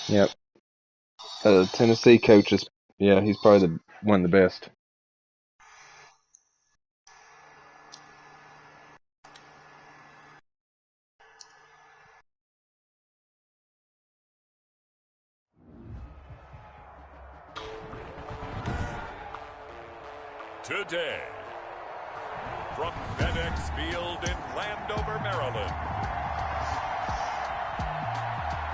Yep. Tennessee coach is, yeah, he's probably one of the best. Today, from FedEx Field in Landover, Maryland,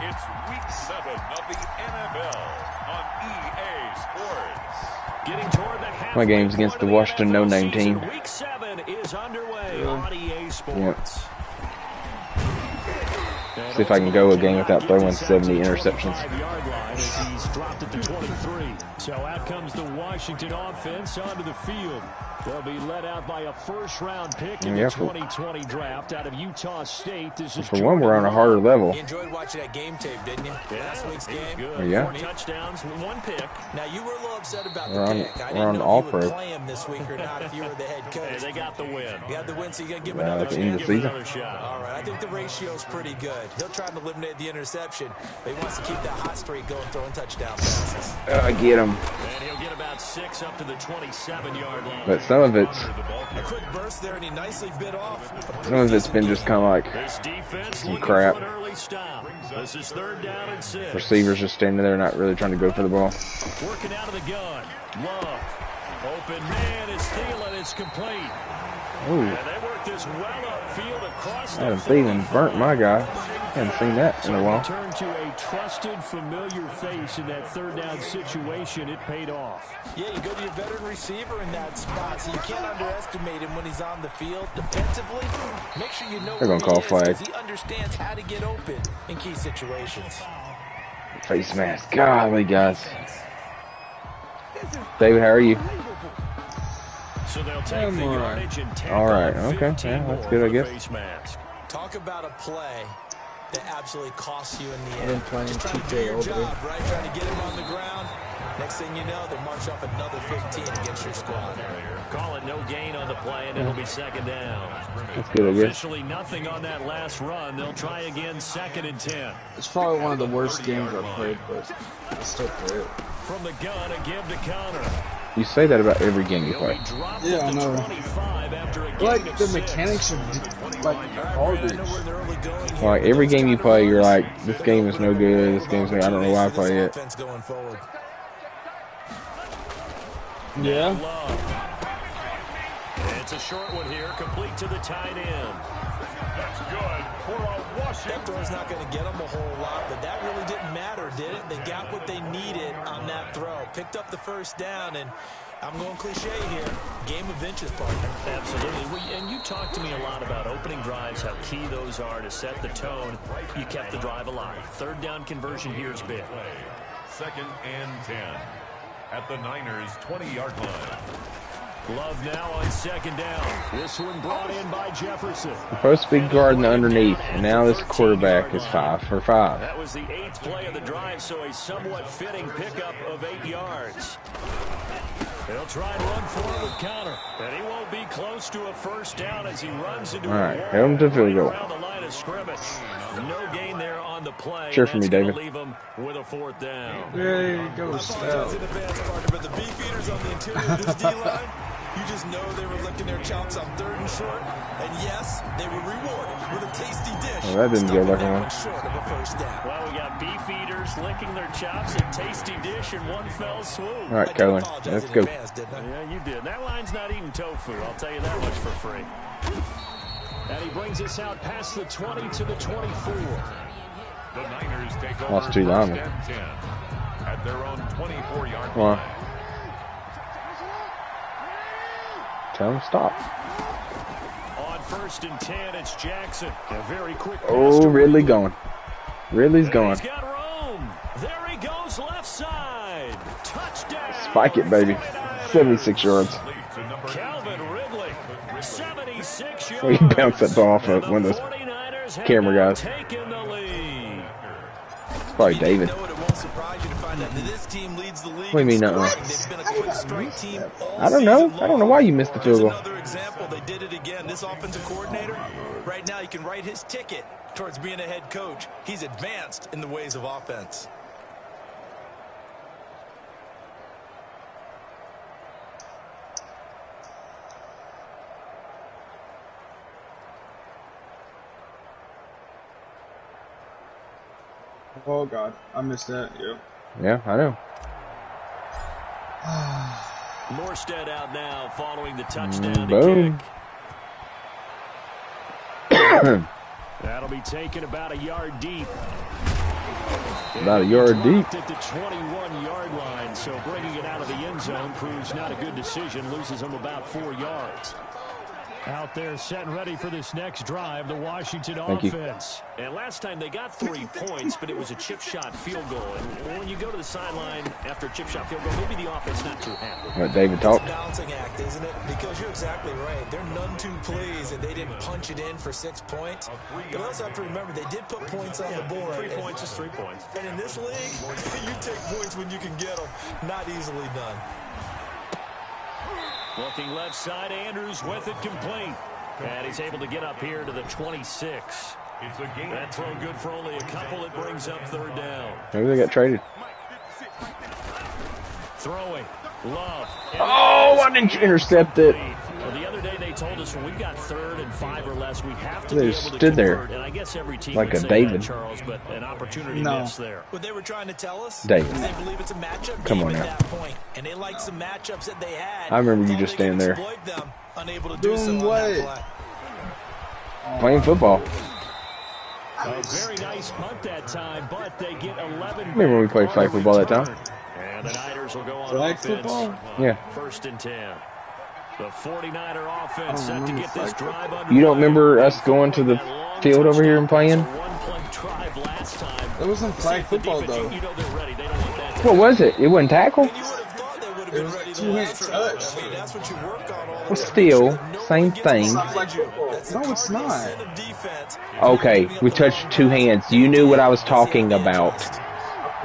it's Week 7 of the NFL on EA Sports. Getting toward the My game's against the Washington no-name team. Week 7 is underway on EA Sports. Yep. See if I can go a game without throwing 70 interceptions. He's dropped at the 23. So out comes the Washington offense onto the field. They'll be led out by a first-round pick in the 2020 draft out of Utah State. This is for one, we're on a harder level. You enjoyed watching that game tape, didn't you? Yeah, last week's game. Oh, yeah. 4 touchdowns, 1 pick. Now you were a little upset about We're the on, pick. I we're on didn't know all if you would pro. play him this week or not if you were the head coach. Hey, they got the win. You got the win, so you're gonna give him another At the end of chance. the season. Another shot. All right, I think the ratio's pretty good. He'll try to eliminate the interception, but he wants to keep that hot streak going, throwing touchdown passes. Get him. And he'll get about 6 up to the 27-yard line. But some of it's A quick burst there, and he nicely bit off. some of it's been just kind of like This defense some looking crap. for an early stop. This is 3rd down and 6. Receivers just standing there, not really trying to go for the ball. Working out of the gun. Love. Open man is Thielen. It's complete. Ooh, And they work this well upfield across the Adam Thielen burnt my guy. Haven't seen that in a while. Turn to a trusted, familiar face in that 3rd down situation. It paid off. Yeah, you go to your veteran receiver in that spot, so you can't underestimate him when he's on the field. Defensively, make sure you know They're where gonna call he is, flag. 'cause he understands how to get open in key situations. Face mask. Golly, guys. David, how are you? So they'll take the yardage and tackle All right. at Okay. 15 Yeah, that's more good, I for guess. face mask. Talk about a play that absolutely costs you in the I've end. been playing Just trying to do TJ your over job, there. right? Trying to get him on the ground. Next thing you know, they march off another 15 against your squad. Call it no gain on the play, and it'll be 2nd down. That's good, I guess. Officially nothing on that last run. They'll try again, 2nd and 10. It's probably one of the worst games I've played, but I still play it. From the gun, a give to counter. You say that about every game you He'll play. be dropped Yeah, at I the know. 25 after a gain Like, of the 6. mechanics are, like, garbage. Like every game you play, you're like, this game is no good. This game's no. I don't know why I play it. Going forward. Yeah. Love. It's a short one here, complete to the tight end. That's good for a Washington. That throw's not going to get them a whole lot, but that really didn't matter, did it? They got what they needed on that throw. Picked up the 1st down, and I'm going cliche here. Game of inches, partner. Absolutely. And you talked to me a lot about opening drives, how key those are to set the tone. You kept the drive alive. 3rd down conversion here is big. 2nd and 10 at the Niners' 20-yard line. Love now on 2nd down. This one brought in by Jefferson. Supposed to be guarding underneath, and now this quarterback is 5 for 5. That was the 8th play of the drive, so a somewhat fitting pickup of 8 yards. They'll try and run for it with counter. And he won't be close to a 1st down as he runs into All right, a wall held him to field goal. around the line of scrimmage. No gain there on the play. Cheer for me, That's gonna David. leave him with a 4th down. There you go, Stout. In advance, partner, but the beefeaters on the interior of this D-line, you just know they were licking their chops on 3rd and short. And yes, they were rewarded with a tasty dish. Well, that didn't go like Stopping one. that short of a 1st down. Well, we got beef eaters licking their chops, a tasty dish in one fell swoop. All right, I do Cohen, apologize let's in go. advance, didn't I? Yeah, you did. That line's not eating tofu, I'll tell you that much for free. And he brings us out past the 20 to the 24. The Niners take over Lost 2 1st linemen. and 10 at their own 24-yard Come on. line. Tell him stop. On 1st and 10, it's Jackson. A very quick pass Oh, to Ridley going. Ridley's And going. He's got room. There he goes, left side. Touchdown. Spike it, baby. 76 yards. Calvin Ridley, 76 yards. We bounced that ball off of one of those 49ers have camera now guys. taken the lead. It's probably David. You know it won't surprise you to find out that this team leads the league What do you mean, in uh-uh? scoring. They've been a quick strike team all I don't know. season I don't know long. why you missed the field goal. Here's another example. They did it again. This offensive coordinator, right now, he can write his ticket towards being a head coach. He's advanced in the ways of offense. Oh God, I missed that. Yep. Yeah, I know. Morstead out now following the touchdown to Boom. kick. That'll be taken about a yard deep. About a yard deep. At the 21-yard line, so bringing it out of the end zone proves not a good decision. Loses him about 4 yards. Out there set and ready for this next drive, the Washington offense. And last time they got 3 points, but it was a chip shot field goal. And when you go to the sideline after a chip shot field goal, maybe the offense not too happy. Let David talk. It's a balancing act, isn't it? Because you're exactly right. They're none too pleased, and they didn't punch it in for 6 points. But you also have to remember, they did put points on the board. 3 points is 3 points. And in this league, you take points when you can get them. Not easily done. Looking left side, Andrews with it complete. And he's able to get up here to the 26. It's a game. That throw good for only a couple. It brings up 3rd down. Maybe they got traded. Throwing. Love. Oh, why didn't you intercept it? Well, the other day they told us when we've got 3rd and 5 or less, we have to They be just able to stood there convert. And I guess every team like would a say David. that, Charles, but an opportunity No. missed there. What they were trying to tell us David. is they believe it's a matchup Come game on at now. that point. And they like some matchups that they had. I remember you Thought just they could standing there. exploit them, unable to do so Doing on that what? play. Playing football. A very nice punt that time, but they get 11. Remember when we played flag football that time? And the Niners will go on Flag offense. football? Yeah. 1st and 10. The 49er offense set to get this drive underway. You don't remember us going to the field over here and playing? It wasn't flag football though. What was it? It wasn't tackle? It was a two-hand touch. Well, still, same thing. It's not flag football. No, it's not. Okay, we touched 2 hands. You knew what I was talking about.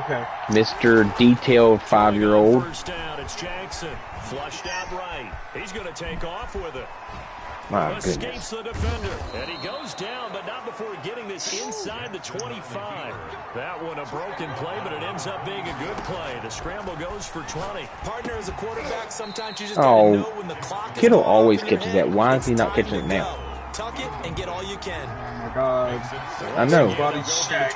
Okay. Mr. Detailed 5-year-old. First down, it's Jackson. Flushed out right. He's going to take off with it. My Escapes goodness. the defender. And he goes down, but not before getting this inside the 25. That one a broken play, but it ends up being a good play. The scramble goes for 20. Partner as a quarterback, sometimes you just Oh, gotta know when the clock is Kittle going always over your catches head. that. Why is It's he not time catching to it now? go. Tuck it and get all you can. Oh my God. I know. Body shack.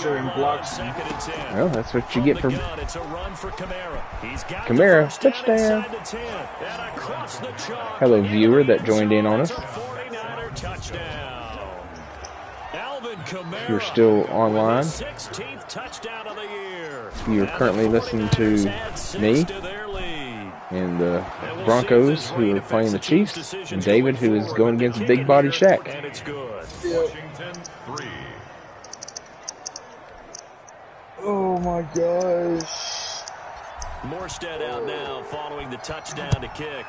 Showing blocks. Well, that's what you get for It's a run for Kamara. He's got Kamara. the first down Touchdown. inside the 10. And across the chalk. Hello, viewer that joined in on us. It's a 49er touchdown. Alvin Kamara. If you're still online, 16th touchdown of the year. you're currently listening to me and the Broncos, who are playing the Chiefs, and David, who is going against Big Body Shaq. And it's good. Washington 3. Oh my gosh. Morstead out now following the touchdown to kick.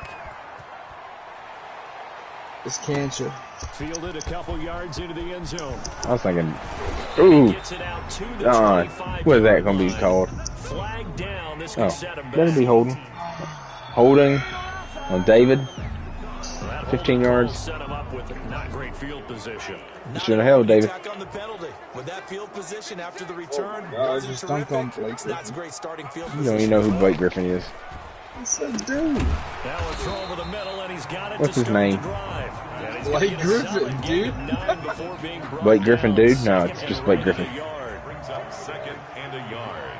It's cancer. Fielded a couple yards into the end zone. I was thinking, ooh, Gets it out to the 25 what is that going to be called? Flag down. This Oh, can set him that'll back. be holding. Holding on David. That 15 holding yards. call set him up with not great field position. You should have held, David. Tack on the penalty. With that field position after the return, God, wasn't just dunked on terrific. Blake It's not a great starting field You position. don't even know who Blake Griffin is. It's a dude. Now a throw over the middle, and he's got it What's to his start name? the drive. And he's Blake gonna get a Griffin, solid gain dude. of 9 before being brought Blake Griffin, down. dude? No, it's Second just and Blake right Griffin. at the yard. Brings up 2nd and a yard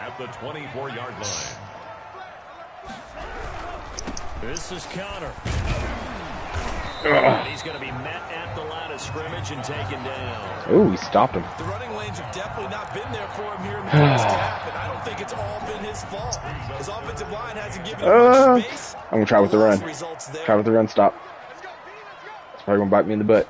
at the 24-yard line. This is Connor. And he's going to be met at the line of scrimmage and taken down. Ooh, he stopped him. The running lanes have definitely not been there for him here in the first half, and I don't think it's all been his fault. His offensive line hasn't given him much space. I'm going to try with the run. Results there. Try with the run stop. It's probably going to bite me in the butt.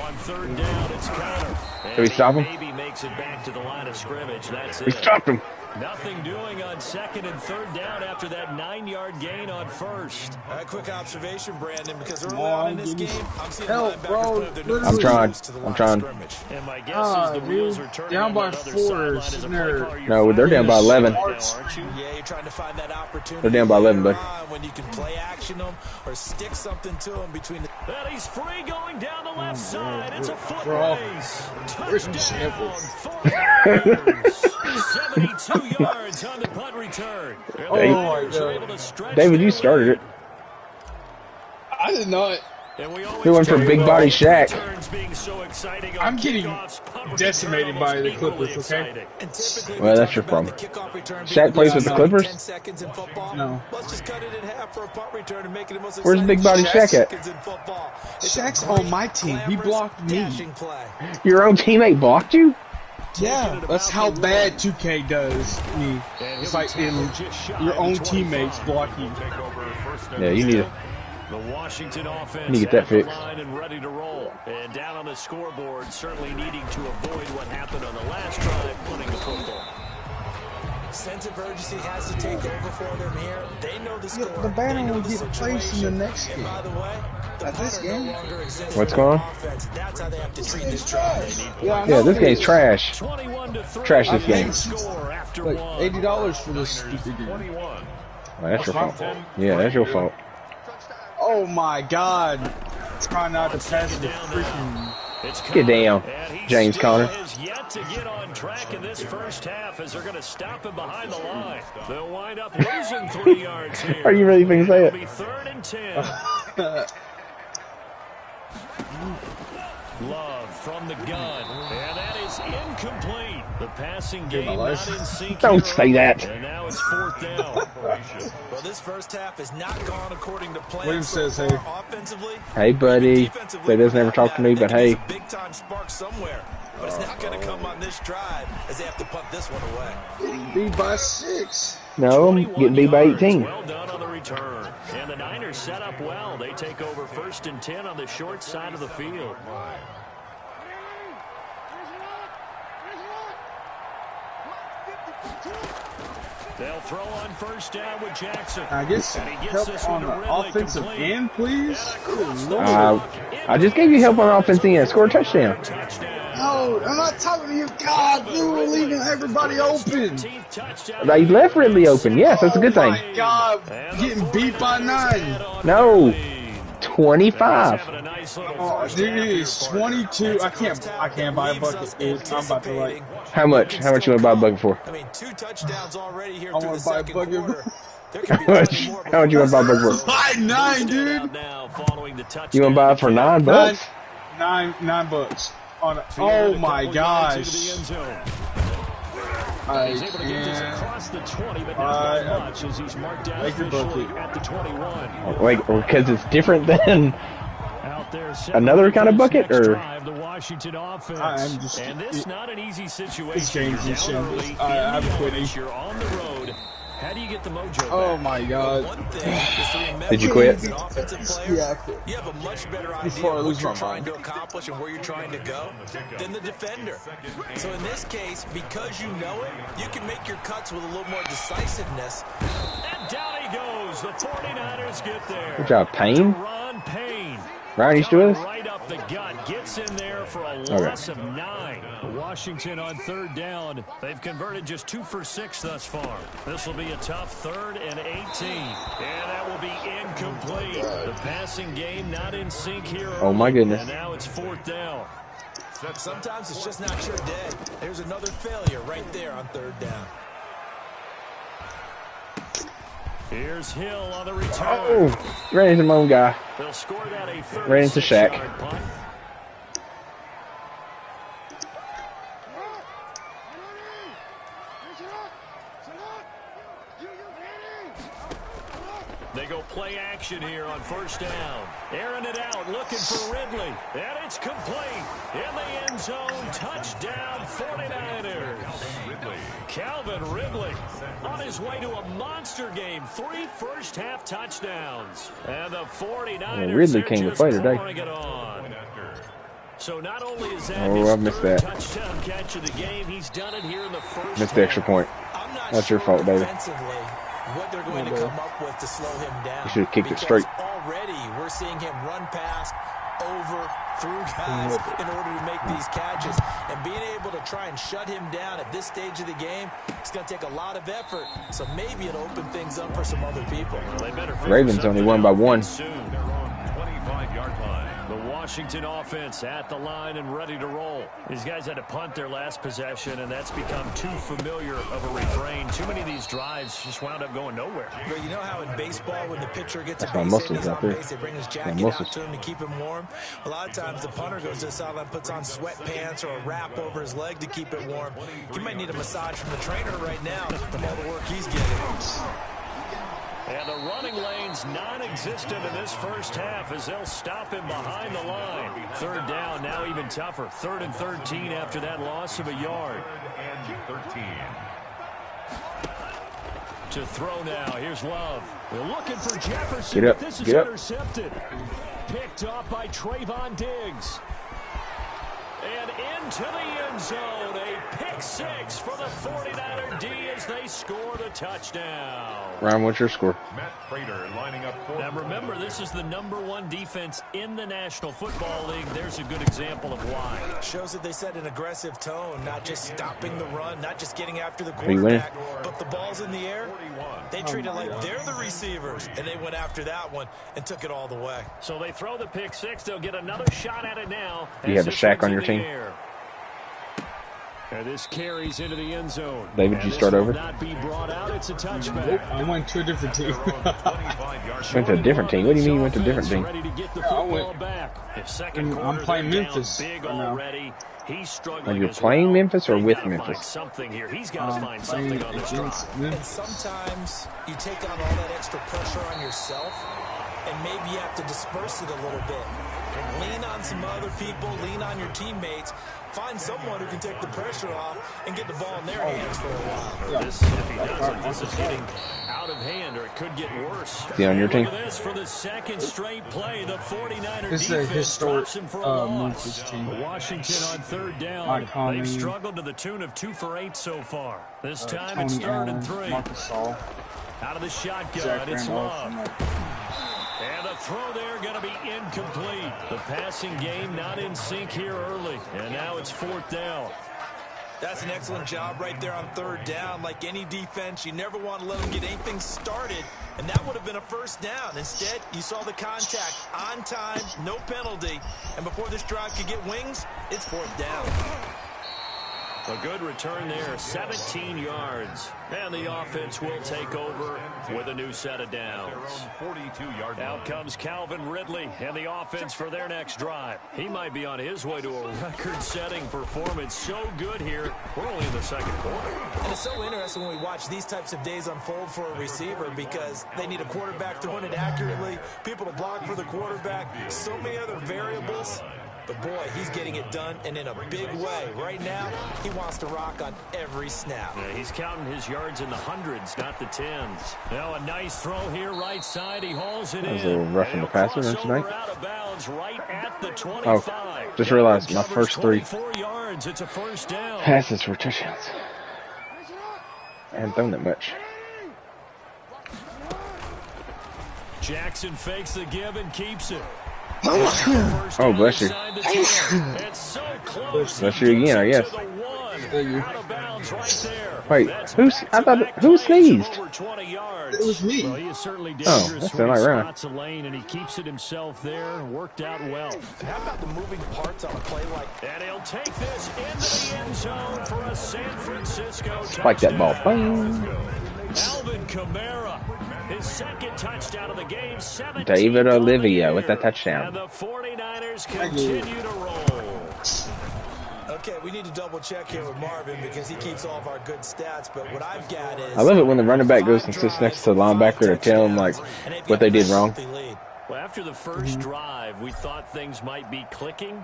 On 3rd down, it's Connor. Did we stop him? Maybe makes it back to the line of scrimmage. That's We it. stopped him. Nothing doing on 2nd and 3rd down after that 9-yard gain on 1st. A quick observation, Brandon, because early Come on on, in this give me game, I'm seeing help, linebackers bro. play with their noses I'm trying. close to the I'm line of trying. scrimmage. And my guess Ah, is the wheels dude. are turning Down on by that other 4, sideline as a play nerd. caller. You're No, they're down by finally 11. now, aren't you? Yeah, you're trying to find that opportunity. They're down by 11, later bud. on when you can play action them or stick something to them between the... And he's free going down the left side. It's a foot Bro. race. Where's the Touchdown samples? for the Niners. 72 yards on the punt return. And the Oh, Niners my are God. able to stretch David, their you started lead. it. I did not. He went for big body Shaq. I'm getting decimated by the Clippers, okay? Well, that's your problem. Shaq plays with the Clippers? No. Where's big body Shaq at? Shaq's on my team. He blocked me. Your own teammate blocked you? Yeah, that's how bad 2K does me. It's like your own teammates block you. Yeah, you need to. The Washington offense You get that fixed. and ready to roll. And down on the scoreboard, certainly needing to avoid what happened on the last drive, punting the football. Sense of urgency has to take over for them here. They know the score. The banner will get placed in the next game. By the way, Not this game. What's going on? That's how they have to treat this trash. Yeah, This game's trash. Trash this game. Like $80 for this stupid game. Well, that's your fault. Yeah, that's your fault. Oh my God! Trying not to pass the freaking. Get down, James Conner. Has yet to get on track in this first half as they're going to stop him behind the line. They'll wind up losing 3 yards here. Are you really thinking to say it? It'll be 3rd and 10. Love from the gun, and that is incomplete. The passing game not in sync. Don't say that. And now it's 4th down. Well, this first half has not gone according to plan. William says, so hey. far offensively. Hey, buddy. Say this never talk to me, but hey. Big time spark somewhere, but it's not going to come on this drive as they have to punt this one away. Beat by 6. No, I'm getting beat by 18. Well done on the return. And the Niners set up well. They take over 1st and 10 on the short side of the field. They'll throw on 1st down with Jackson. I guess help on the offensive end, please. I just gave you help on offense and score a touchdown. No, I'm not talking to you. God, you were leaving everybody open. They left Ridley open. Yes, that's a good thing. Oh my God, getting beat by 9. No, 25. Oh, dude, it is 22. I can't buy a bucket, dude. I'm about to like. How much? How much you want to buy a bucket for? I mean, 2 touchdowns already here I through want the to buy a second bucket. quarter. How much? How much you want to buy a bucket for? Buy 9, dude. You want to buy it for $9? $9. Oh my gosh. I make your bucket. Like, because it's different than another kind of bucket, or? I'm just. And this not an easy situation. This game's in shambles. I'm quitting. You're on the road. How do you get the mojo Oh back? my God. One thing is to remember, Did you quit? as an offensive player, Yeah, I quit. you have a much better idea Before I of lose what you're my trying mind. to accomplish and where you're trying to go than the defender. So in this case, because you know it, you can make your cuts with a little more decisiveness. And down he goes. The 49ers get there. Good job, Payne. Ron Payne. Ryan, you still with us? Right up the gut. Gets in there for a loss of 9. Washington on 3rd down. They've converted just 2 for 6 thus far. This will be a tough 3rd and 18. And that will be incomplete. The passing game not in sync here. Oh, my goodness. And now it's 4th down. Sometimes it's just not your day. There's another failure right there on 3rd down. Here's Hill on the return. Oh, ran into my own guy. They'll score that a Ran into Shaq. 36-yard punt. They go play action here on 1st down. Airing it out, looking for Ridley. And it's complete. In the end zone, touchdown 49ers. Calvin Ridley on his way to a monster game. 3 first-half touchdowns. And the 49ers Ridley came to play today. it on. So not only is that Oh, I missed that. touchdown catch of the game, he's done it here in the first Missed the extra point. I'm not That's your sure fault, David. defensively what they're going to come up with to slow him down. You should have kicked it Because straight. already we're seeing him run past, over, through guys in order to make these catches. And being able to try and shut him down at this stage of the game, it's going to take a lot of effort. So maybe it'll open things up for some other people. They better Ravens only won by 1. Soon, they're on 25-yard line. The Washington offense at the line and ready to roll. These guys had to punt their last possession, and that's become too familiar of a refrain. Too many of these drives just wound up going nowhere. But you know how in baseball, when the pitcher gets That's a base hit, he's out on there. base, they bring his jacket out to him to keep him warm. A lot of times the punter goes to the sideline, puts on sweatpants or a wrap over his leg to keep it warm. He might need a massage from the trainer right now from all the work he's getting. And the running lane's non-existent in this first half as they'll stop him behind the line. Third down, now even tougher. 3rd and 13 after that loss of a yard. 3rd and 13. To throw now, here's Love. They're looking for Jefferson, Get up, but this is get up. intercepted. Picked up by Trayvon Diggs. And into the end zone, a pick 6 for the 49er D as they score the touchdown. Ryan, what's your score? Matt Prater lining up for. Now remember, this is the #1 defense in the National Football League. There's a good example of why. Shows that they set an aggressive tone, not just stopping the run, not just getting after the you winning? quarterback, but the ball's in the air. They treat it like they're the receivers, and they went after that one and took it all the way. So they throw the pick 6. They'll get another shot at it now. You have a Shaq on your team? And this carries into the end zone. David, you start over? Not be brought out. It's a touchback. Nope, I went to a different team. Went to a different team. What do you mean you went to a different team? Ready to get the I football went- back. If second I'm quarter, playing they're down Memphis big right now. already. He's struggling. Are you as playing well. Memphis or They with gotta find Memphis? something here. He's got to find something on this drive. And sometimes you take on all that extra pressure on yourself, and maybe you have to disperse it a little bit. Lean on some other people, lean on your teammates. Find someone who can take the pressure off and get the ball in their hands for a while. This, if he doesn't, this is getting out of hand, or it could get worse. Is he on your team? Look at this for the second straight play. The 49er This is a defense historic drops him for a loss. Memphis team. Washington on 3rd down. Icon. They've struggled to the tune of 2 for 8 so far. This time Tony it's 3rd Allen, and 3. Marcus Saul, Out of the shotgun, Zach it's Randolph, Love. And the throw there going to be incomplete. The passing game not in sync here early. And now it's 4th down. That's an excellent job right there on 3rd down. Like any defense, you never want to let them get anything started, and that would have been a 1st down. Instead, you saw the contact on time, no penalty, and before this drive could get wings, it's 4th down. A good return there, 17 yards. And the offense will take over with a new set of downs. 42-yard Out comes Calvin Ridley and the offense for their next drive. He might be on his way to a record-setting performance. So good here. We're only in the 2nd quarter. And it's so interesting when we watch these types of days unfold for a receiver because they need a quarterback throwing it accurately, people to block for the quarterback, so many other variables. But boy, he's getting it done, and in a big way. Right now, he wants to rock on every snap. Yeah, he's counting his yards in the hundreds, not the tens. Now a nice throw here, right side. He hauls it in. That was a little roughing the passer He'll tonight. cross over out of bounds right at the 25. Oh, just realized my first 3 24 yards. It's a 1st down. passes were touchdowns. I haven't thrown that much. Jackson fakes the give and keeps it. Oh, bless you. It's so close. Bless you again, I guess. Out of bounds right there. Wait, who sneezed? It was me. Well, he is certainly Oh, dangerous that's when he not right. spots a lane, and he keeps it himself there. Worked out well. How about the moving parts on a play like And he'll take this into the end zone for a San Francisco Spike that ball. touchdown. Bang. Alvin Kamara, his 2nd touchdown of the game. 17 David on the Olivia year. with that touchdown. And the 49ers continue to roll. Okay, we need to double check here with Marvin because he keeps all of our good stats, but what I've got is... I love it when the running back goes and sits next to the linebacker to tell him like what they did wrong. Well, after the first drive, we thought things might be clicking.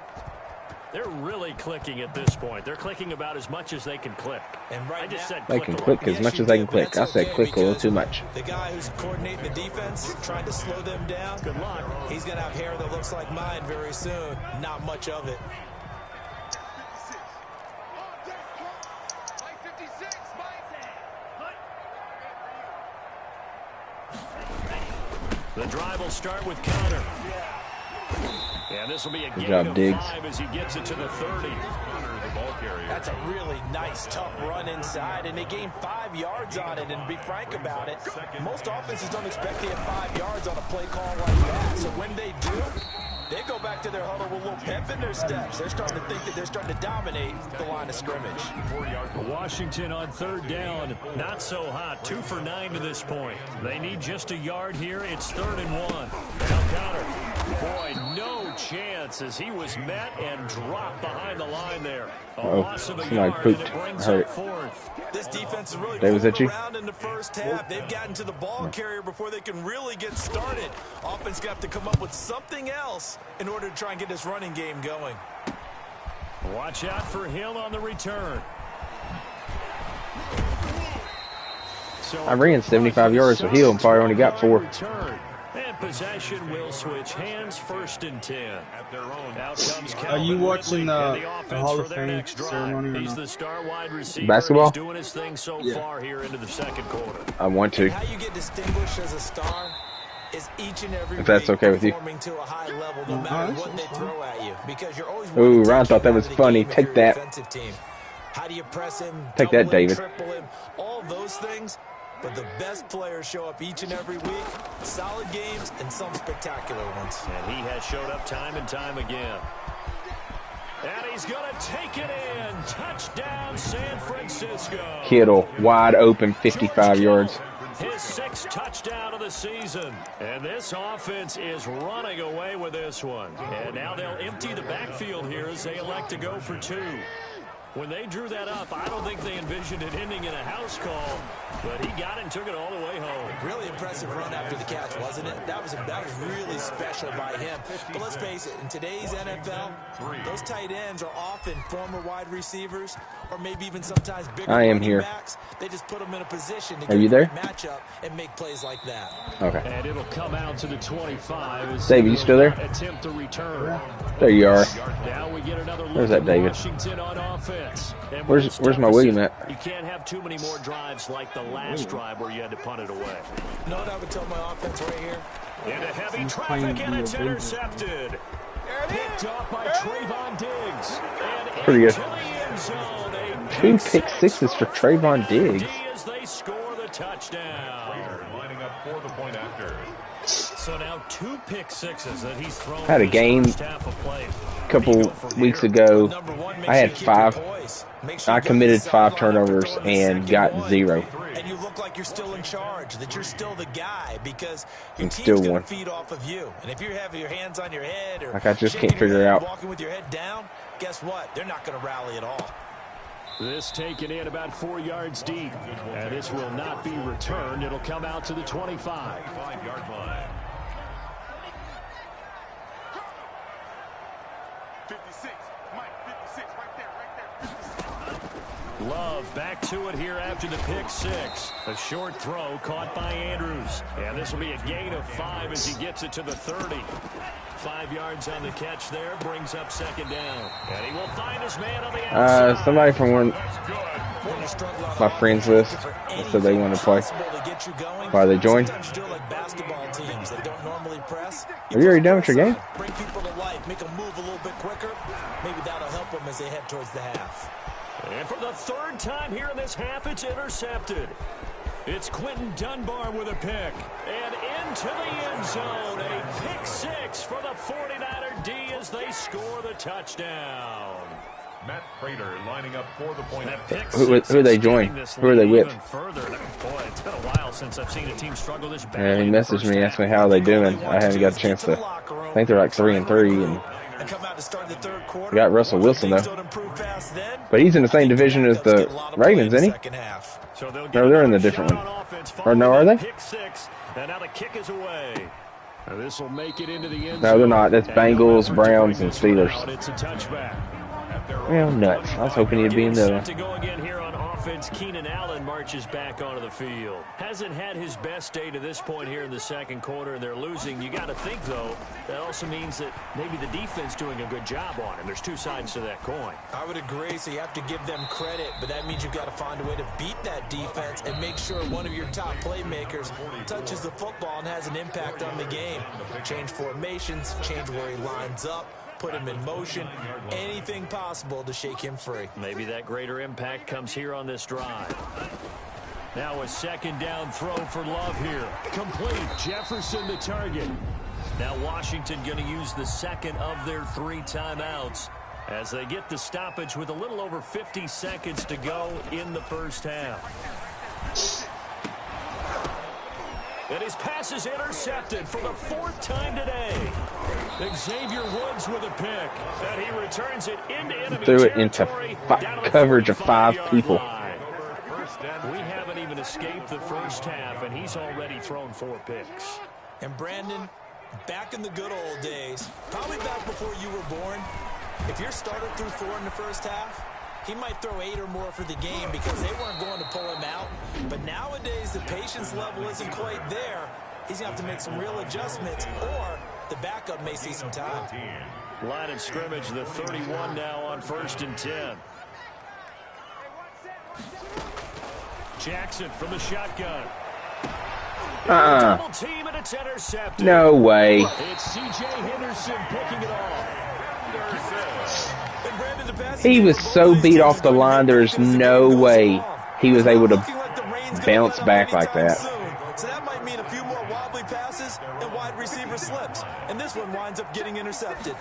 They're really clicking at this point. They're clicking about as much as they can click. And right I just said They click can a click little. as much as they can click. I said click a little too much. The guy who's coordinating the defense, trying to slow them down, Good luck. he's going to have hair that looks like mine very soon. Not much of it. The drive will start with Connor. And this will be a Good gain job, of Diggs. 5 as he gets it to the 30. That's a really nice, tough run inside, and they gained 5 yards on it. And to be frank about it, most offenses don't expect to get 5 yards on a play call like that. So when they do, They go back to their huddle with a little pep in their steps. They're starting to think that they're starting to dominate the line of scrimmage. Washington on 3rd down. Not so hot. 2 for 9 to this point. They need just a yard here. It's 3rd and 1. Now counter. Boy, no chance as he was met and dropped behind the line there. A loss of a yard, and it brings up 4th. This defense is really moving around in the first half. They've gotten to the ball carrier before they can really get started. Offense got to come up with something else in order to try and get this running game going. Watch out for Hill on the return. So I ran 75 yards with Hill and probably only got 4. And possession will switch hands. 1st and 10. Out comes Are you watching the Hall of for Fame ceremony? He's the star wide receiver. Basketball? He's doing his thing so far here into the 2nd quarter. I want to. How you get distinguished as a star is each and every if that's okay with you. performing to a high level no matter what they throw at you, because you're always Ooh, Ron thought that was funny. Take that. Team. How do you press him? Take that, David. Triple him, all of those things. But the best players show up each and every week. Solid games and some spectacular ones. And he has showed up time and time again. And he's going to take it in. Touchdown, San Francisco. Kittle, wide open, 55 yards. His 6th touchdown of the season. And this offense is running away with this one. And now they'll empty the backfield here as they elect to go for 2. When they drew that up, I don't think they envisioned it ending in a house call, but he got it and took it all the way home. Really impressive run after the catch, wasn't it? That was really special by him. But let's face it, in today's NFL, those tight ends are often former wide receivers or maybe even sometimes bigger running backs. They just put them in a position to get a great matchup and make plays like that. Okay. And it'll come out to the 25. David, you still there? Attempt to return. There you are. Now we get another Where's that, David? Washington on offense. Where's my William at? You can't have too many more drives like the last drive where you had to punt it away. You know what I would tell my offense right here? Into heavy traffic, and it's intercepted. Picked off by Trayvon Diggs. And pretty good. The end zone. 2 pick sixes for Trayvon Diggs. As they score the touchdown. Lining up for the point after. So now 2 pick sixes that he's thrown. I had a game a couple weeks ago. I had 5. I committed 5 turnovers and got 0. And you look like you're still in charge, that you're still the guy, because your team's still going to feed off of you. And if you have your hands on your head or like I just can't figure out. Walking with your head down, guess what? They're not going to rally at all. This taken in about 4 yards deep. And this will not be returned. It'll come out to the 25. 5-yard line. 56, Mike, 56, right there, 56. Love back to it here after the pick 6. A short throw caught by Andrews. And this will be a gain of 5 as he gets it to the 30. 5 yards on the catch there, brings up 2nd down. And he will find his man on the outside. Somebody from one my friends list said they want to play. Why they joined? Are you already done with your game? Bring people to life, make them move a little bit quicker. Maybe that'll help them as they head towards the half. And for the 3rd time here in this half, it's intercepted. It's Quentin Dunbar with a pick. And into the end zone. A pick 6 for the 49er D as they score the touchdown. Matt Prater lining up for the point. Who are they join? Who are they with? Boy, it's been a while since I've seen a team struggle this bad. He messaged me, asked me how they doing. I haven't got a chance to. I think they're like 3-3, and we got Russell Wilson though. But he's in the same division as the Ravens, isn't he? No, they're in the different one. Or no, are they? And now the kick is away. This will make it into the end zone. No, they're not. That's Bengals, Browns, and Steelers. It's a touchback. Well, nuts. I was hoping he'd be in the... To go again here on offense, Keenan Allen marches back onto the field. Hasn't had his best day to this point here in the 2nd quarter, and they're losing. You got to think, though, that also means that maybe the defense doing a good job on him. There's 2 sides to that coin. I would agree, so you have to give them credit, but that means you've got to find a way to beat that defense and make sure one of your top playmakers touches the football and has an impact on the game. Change formations, change where he lines up, put him in motion, anything possible to shake him free. Maybe that greater impact comes here on this drive. Now a 2nd down throw for Love here. Complete. Jefferson the target. Now Washington going to use the second of their 3 timeouts as they get the stoppage with a little over 50 seconds to go in the first half. And his pass is intercepted for the 4th time today. Xavier Woods with a pick. And he returns it into enemy Threw it territory. into coverage of 5 people. We haven't even escaped the first half, and he's already thrown 4 picks. And Brandon, back in the good old days, probably back before you were born, if your starter threw 4 in the first half, he might throw 8 or more for the game because they weren't going to pull him out. But nowadays, the patience level isn't quite there. He's going to have to make some real adjustments, or the backup may see some time. Line of scrimmage, the 31 now on 1st and 10. Jackson from the shotgun. Double team, and it's intercepted. No way. It's C.J. Henderson picking it off. He was so beat off the line, there's no way he was able to bounce back like that. So that might mean a few more wobbly passes and wide receiver slips. And this one winds up getting intercepted.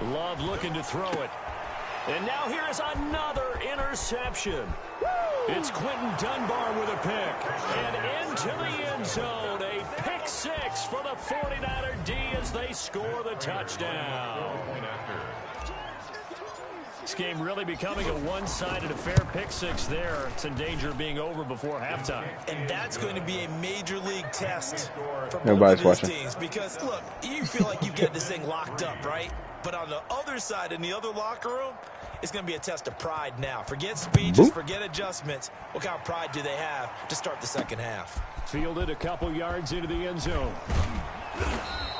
Love looking to throw it. And now here is another interception. It's Quentin Dunbar with a pick. And into the end zone. A pick 6 for the 49er D as they score the touchdown. This game really becoming a one-sided affair. Pick 6 there. It's in danger of being over before halftime. And that's going to be a major league test for Nobody's both of these watching. teams. Because, look, you feel like you get this thing locked up, right? But on the other side, in the other locker room, it's going to be a test of pride now. Forget speeches, forget adjustments. What kind of pride do they have to start the second half? Fielded a couple yards into the end zone.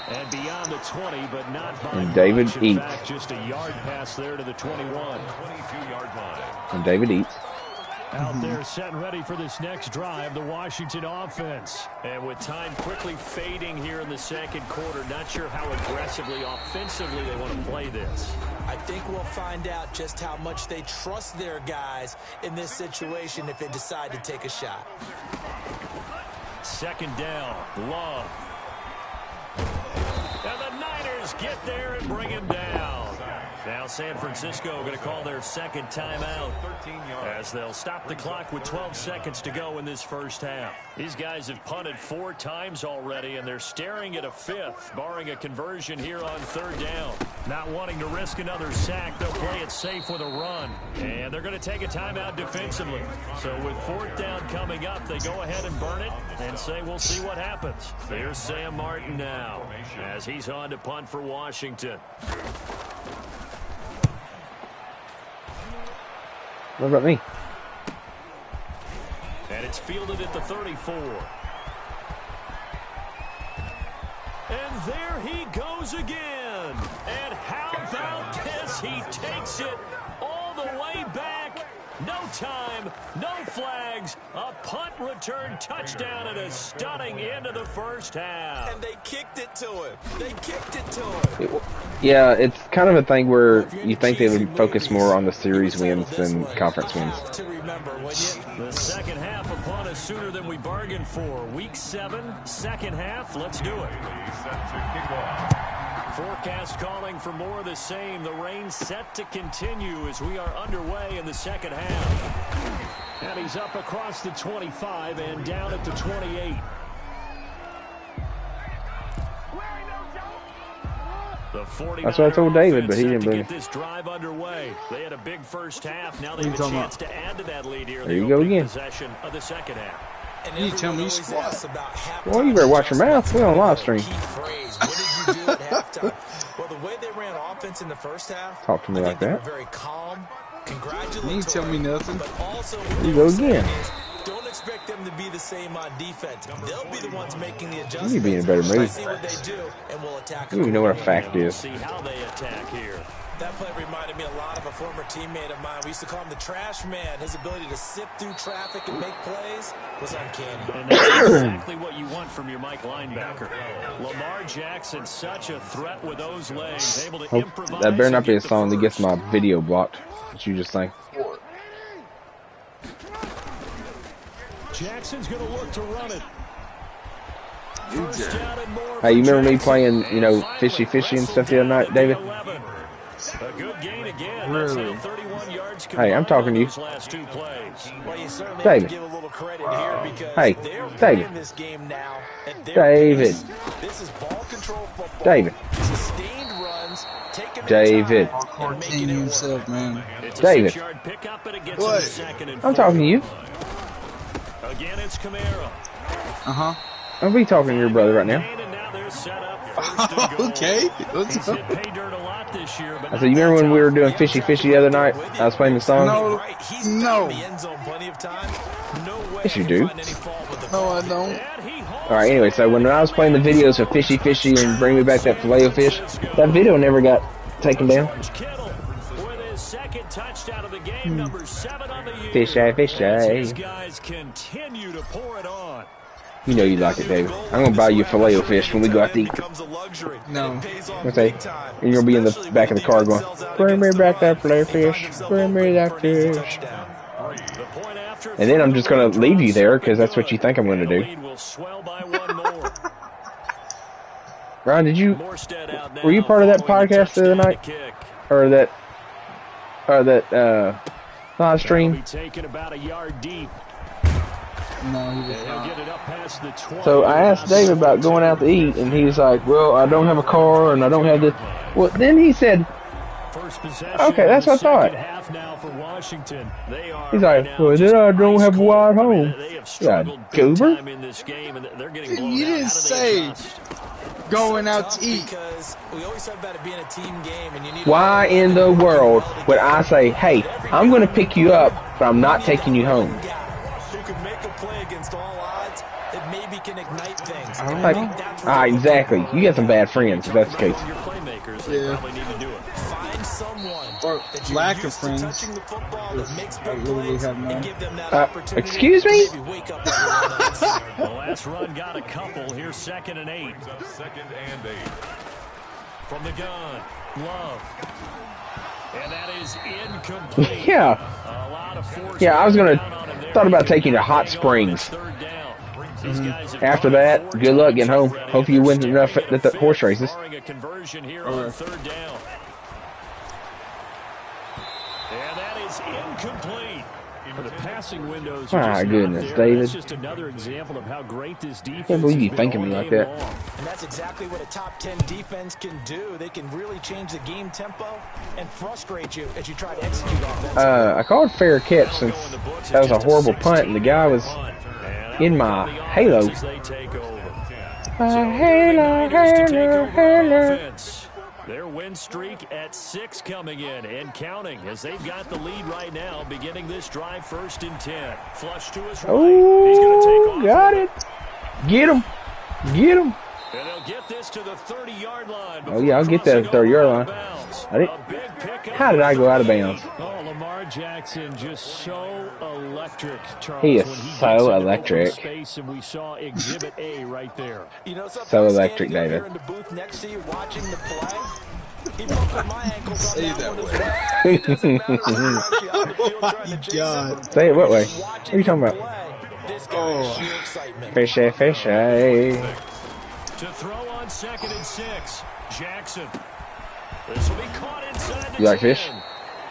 And beyond the 20, but not by And David much. In eats. fact, just a yard pass there to the 21. 22-yard line. And David eats. Out there set and ready for this next drive, the Washington offense. And with time quickly fading here in the second quarter, not sure how aggressively, offensively they want to play this. I think we'll find out just how much they trust their guys in this situation if they decide to take a shot. Second down, Love. And the Niners get there and bring him down. Now San Francisco going to call their second timeout as they'll stop the clock with 12 seconds to go in this first half. These guys have punted 4 times already, and they're staring at a 5th, barring a conversion here on 3rd down. Not wanting to risk another sack, they'll play it safe with a run. And they're going to take a timeout defensively. So with 4th down coming up, they go ahead and burn it and say we'll see what happens. Here's Sam Martin now as he's on to punt for Washington. What about me? And it's fielded at the 34. And there he goes again. And how about this? He takes it all the way back. No time, no flags, a punt return touchdown and a stunning end of the first half. And they kicked it to him. They kicked it to him. Yeah, it's kind of a thing where you think they would focus more on the series wins than conference wins. To remember, wouldn't you? The second half upon us sooner than we bargained for. Week 7, second half. Let's do it. Set to kick off. Forecast calling for more of the same. The rain set to continue as we are underway in the second half. And he's up across the 25 and down at the 28. The 49er That's what I told David, but he didn't believe get this drive underway. They had a big first half. Now they What have are a you talking chance to add to that lead here. in There the you go opening again. Possession of the second half. And You tell me everyone you always squat. asks about halftime Well, you better watch your mouth. We're on live stream. Key phrase. What did you do at halftime? Well, the way they ran offense in the first half, Talk to me I like think they that. were very calm, congratulatory. You ain't tell me nothing. But also, There you go again. don't expect them to be the same on defense. They'll be the ones making the adjustments. You need to be in a better mood. Let's see what they do, and we'll attack You don't even know what a accordingly. fact We'll is. see how they attack here. That play reminded me a lot of a former teammate of mine. We used to call him the trash man. His ability to sift through traffic and make plays was uncanny. And that's exactly what you want from your Mike linebacker. Lamar Jackson, such a threat with those legs, able to Hope improvise. that better not and be a get the song that gets first. my video blocked. What you just saying? Jackson's going to look to run it. Hey, you remember me playing, you know, fishy and stuff the other night, David? A good gain again. Really? 31 yards. Hey, I'm talking to you. Last 2 plays. Well, you certainly David. have to give a little credit here because Hey, they're David. playing this game now at their David. pace. This is ball control football. David. Sustained runs, taking David. their time and making it work. himself, man. It's a David. 6-yard pickup, and it gets What? him second and I'm 4. talking to you. Again, it's Kamara. Uh-huh. I'll be talking to your brother right now. And now they're set up first and goal. Okay. Let's He's go. hit pay dirt a lot this year, but I said, you remember when we were doing fishy the other night? I was playing the song. No. Right, he's No. found the end zone plenty of times. No way Yes, you he do. can find any fault with the No, I call. don't. and he holds All right. Anyway, so when I was playing the videos of fishy and bring me back that filet-o-fish, that video never got taken down. Kittle with his second touchdown of the game, number 7 on the year. Fishy. As these guys continue to pour it on. You know you like it, David. I'm gonna buy you a filet-o-fish when we go out to eat. No. Okay. And you're gonna be in the back of the car going, bring me back that filet-o-fish. Bring me that fish. The point after And then I'm just gonna leave you there because that's what you think I'm gonna do. lead will swell by 1 more. Ron, did you? Morstead out now Were you part of that following the podcast the other touchdown night? to kick. Or that live That'll stream? be taken about a yard deep. No, he was They'll not. get it up past the 20. So I asked David about going out to eat, and he was like, well, I don't have a car, and I don't have this. Well, then he said, First possession okay, that's what I in the thought. second half now for Washington. They are He's right like, now well, just then I don't have a ice ride cold. I mean, home. They have Yeah, struggled big goober. time in this game, and they're getting Dude, blown you out. didn't How do they say adjust? going out to eat. Because we always talk about it being a team game, and you need. Why in the world would I say, hey, I'm going to pick you up, but I'm not taking you home? Who can make a play against all odds that maybe can ignite things. I don't Like, know. That's what exactly. You got some bad friends if that's the case. Your playmakers, they Yeah. probably need to do it. Find someone Or that you're lack of used to friends. touching the football that makes I big literally plays have none. and give them that Uh, opportunity. excuse me? to maybe wake up everyone else. The last run got a couple. Here's 2nd and 8. Second and 8. From the gun, Love. And that is incomplete. Yeah. A lot of force Yeah, I was gonna down on him there. thought about taking you to Hot Springs. Third down. These guys have After gone that, 4 good luck times getting home. already. Hope you win enough at the horse races. Barring a conversion here Okay. on 3rd down. And that is incomplete. The passing windows are My just not goodness, there. David. That's just another example of how great this defense Can't believe has you been thinking all me like game that. long. And that's exactly what a top 10 defense can do. They can really change the game tempo and frustrate you as you try to execute offense. I called fair catch since that was a horrible punt, and the guy was in my halo. Halo. Their win streak at 6 coming in and counting as they've got the lead right now, beginning this drive 1st and 10. Flush to his right. He's going to take Oh, off. got it. Get him. Get him. And they'll get this to the 30-yard line. Oh, yeah, I'll get that at the 30-yard line. I didn't- How did I go out of bounds? Oh, Lamar Jackson just so electric, Charles. He is when so gets into open electric. Space, and we saw Exhibit A right there. You know something? So electric, Standing up David. here in the booth next to you watching the play. He buckled my ankles on Say that that one as way. well. It doesn't matter if you're actually on the field trying to chase God. him. Say it what way? Just What are you talking watching about? him play. This guy Oh. is sheer excitement. Fishy, fishy. To throw on 2nd and 6, Jackson. This will be caught inside the You like 10. fish?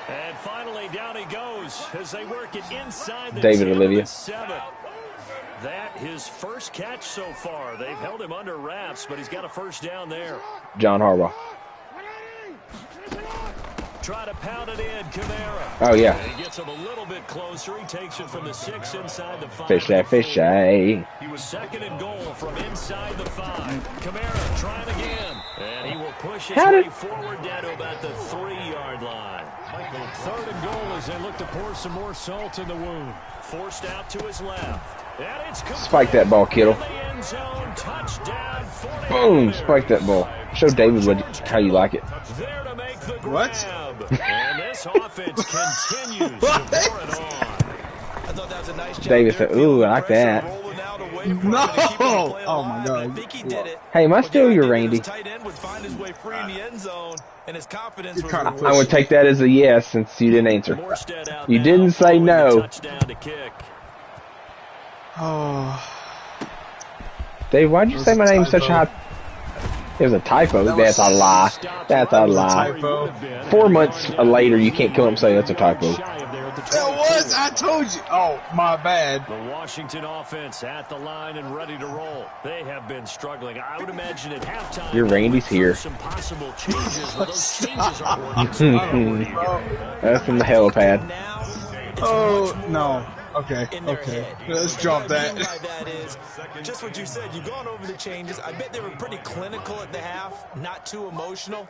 And finally, down he goes as they work it inside the David 10 Olivia. to the 7. That his first catch so far. They've held him under wraps, but he's got a first down there. John Harbaugh. Try to pound it in, Kamara. Oh, yeah. And he gets him a little bit closer. He takes it from the 6 inside the 5. Fishy, fishy. He was 2nd and goal from inside the 5. Kamara trying again. And he will push his How way did- forward down to about the 3-yard line. 3rd and goal as they look to pour some more salt in the wound. Forced out to his left. And it's complete. Spike that ball, kiddo. In the end zone, touchdown, 49ers. Boom. Spike that ball. Show David how you like it. There to make the grab. What? And this offense continues to pour it on. I thought that was a nice job David there. said, ooh, I like that. Rolling out away from No! him to keep the play Oh, my alive. God. I think he did it. Hey, am I But still the your idea Randy? was tight end would find his way free in the end zone, and his confidence You're was kinda ruined. I would take that as a yes since you didn't answer. Morstead out You now, didn't say following the no. touchdown to kick. Oh. Dave, why'd you say my name such a high? It was a typo. That's a lie. That's a lie. Typo. 4 months later, you can't come up and say that's a typo. That was. I told you. Oh, my bad. The Washington offense at the line and ready to roll. They have been struggling. I would imagine at halftime. Your Randy's here. Some possible changes. Well, those changes aren't working. That's from the helipad. Oh no. Okay. Okay. Let's drop that. That is just what you said. You've gone over the changes. I bet they were pretty clinical at the half, not too emotional.